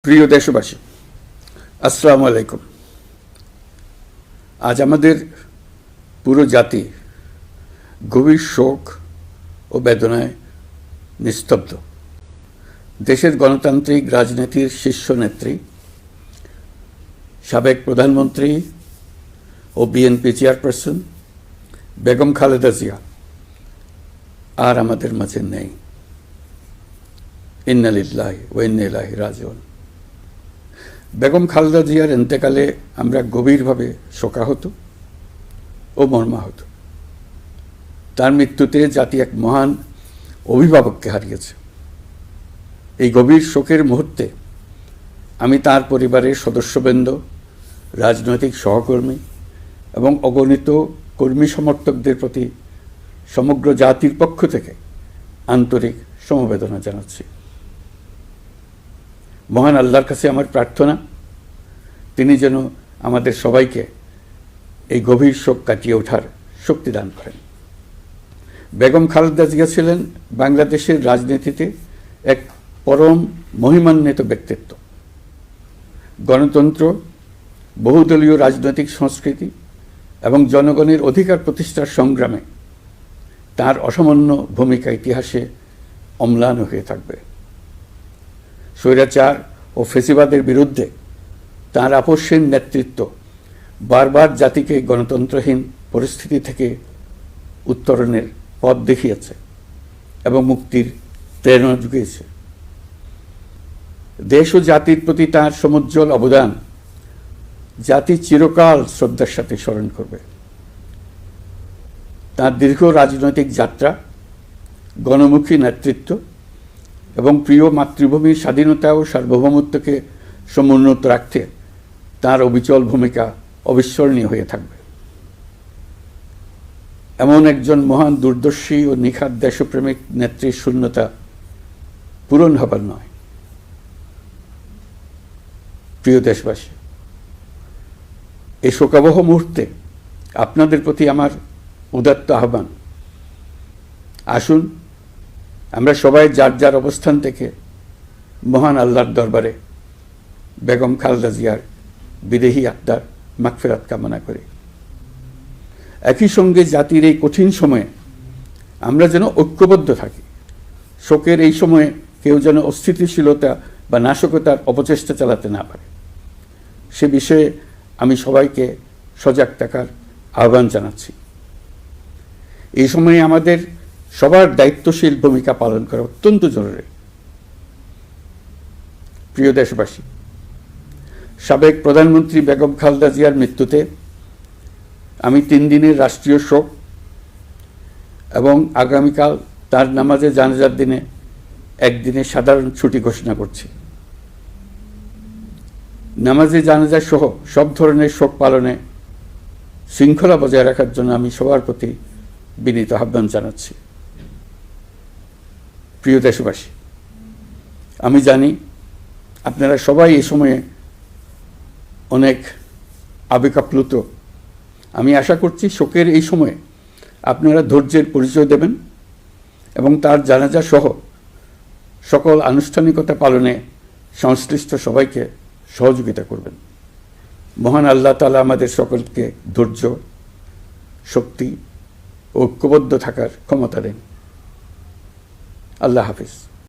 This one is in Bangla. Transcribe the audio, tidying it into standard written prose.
প্রিয় দেশবাসী, আসসালামু আলাইকুম। আজ আমাদের পুরো জাতি গভীর শোক ও বেদনায় নিস্তব্ধ। দেশের গণতান্ত্রিক রাজনীতির শীর্ষ নেত্রী, সাবেক প্রধানমন্ত্রী ও বিএনপি চেয়ারপারসন বেগম খালেদা জিয়া আর আমাদের মাঝে নেই। ইন্না লিল্লাহি ওয়া ইন্না ইলাইহি রাজিউন। বেগম খালেদা জিয়ার ইন্তেকালে আমরা গভীরভাবে শোকাহত ও মর্মাহত। তার মৃত্যুতে জাতি এক মহান অভিভাবককে হারিয়েছে। এই গভীর শোকের মুহূর্তে আমি তার পরিবারের সদস্যবৃন্দ, রাজনৈতিক সহকর্মী এবং অগণিত কর্মী সমর্থকদের প্রতি সমগ্র জাতির পক্ষ থেকে আন্তরিক সমবেদনা জানাচ্ছি। মহান আল্লাহর কাছে আমার প্রার্থনা, তিনি যেন আমাদের সবাইকে এই গভীর শোক কাটিয়ে ওঠার শক্তি দান করেন। বেগম খালেদা জিয়া ছিলেন বাংলাদেশের রাজনীতিতে এক পরম মহিমান্বিত ব্যক্তিত্ব। গণতন্ত্র, বহুদলীয় রাজনৈতিক সংস্কৃতি এবং জনগণের অধিকার প্রতিষ্ঠার সংগ্রামে তার অসামান্য ভূমিকা ইতিহাসে অম্লান হয়ে থাকবে। স্বৈরাচার ও ফেসিবাদের বিরুদ্ধে তাঁর আপসহীন নেতৃত্ব বারবার জাতিকে গণতন্ত্রহীন পরিস্থিতি থেকে উত্তরণের পথ দেখিয়েছে এবং মুক্তির প্রেরণা জুগিয়েছে। দেশ ও জাতির প্রতি তাঁর সমুজ্জ্বল অবদান জাতি চিরকাল শ্রদ্ধার সাথে স্মরণ করবে। তাঁর দীর্ঘ রাজনৈতিক যাত্রা, গণমুখী নেতৃত্ব এবং প্রিয় মাতৃভূমির স্বাধীনতা ও সার্বভৌমত্বকে সমুন্নত রাখতে তাঁর অবিচল ভূমিকা অবিস্মরণীয় হয়ে থাকবে। এমন একজন মহান দূরদর্শী ও নিখাদ দেশপ্রেমিক নেত্রীর শূন্যতা পূরণ হবার নয়। প্রিয় দেশবাসী, এই শোকাবহ মুহূর্তে আপনাদের প্রতি আমার উদাত্ত আহ্বান, আসুন আমরা সবাই যার যার অবস্থান থেকে মহান আল্লাহর দরবারে বেগম খালেদা জিয়ার বিদেহী আত্মার মাগফিরাত কামনা করি। একই সঙ্গে জাতির এই কঠিন সময়ে আমরা যেন ঐক্যবদ্ধ থাকি। শোকের এই সময়ে কেউ যেন অস্থিতিশীলতা বা নাশকতার অপচেষ্টা চালাতে না পারে, সে বিষয়ে আমি সবাইকে সজাগ থাকার আহ্বান জানাচ্ছি। এই সময়ে আমাদের সবার দায়িত্বশীল ভূমিকা পালন করা অত্যন্ত জরুরি। প্রিয় দেশবাসী, সাবেক প্রধানমন্ত্রী বেগম খালেদা জিয়ার মৃত্যুতে আমি 3 দিনের রাষ্ট্রীয় শোক এবং আগামীকাল তার নামাজে জানাজার দিনে একদিনের সাধারণ ছুটি ঘোষণা করছি। নামাজে জানাজা সহ সব ধরনের শোক পালনে শৃঙ্খলা বজায় রাখার জন্য আমি সবার প্রতি বিনীত আহ্বান জানাচ্ছি। প্রিয় দেশবাসী, আমি জানি আপনারা সবাই এই সময়ে অনেক আবেগাপ্লুত। আমি আশা করছি শোকের এই সময়ে আপনারা ধৈর্যের পরিচয় দেবেন এবং তার জানাজা সহ সকল আনুষ্ঠানিকতা পালনে সংশ্লিষ্ট সবাইকে সহযোগিতা করবেন। মহান আল্লাহ তাআলা আমাদের সকলকে ধৈর্য, শক্তি, ঐক্যবদ্ধ থাকার ক্ষমতা দেন। আল্লাহ হাফিজ।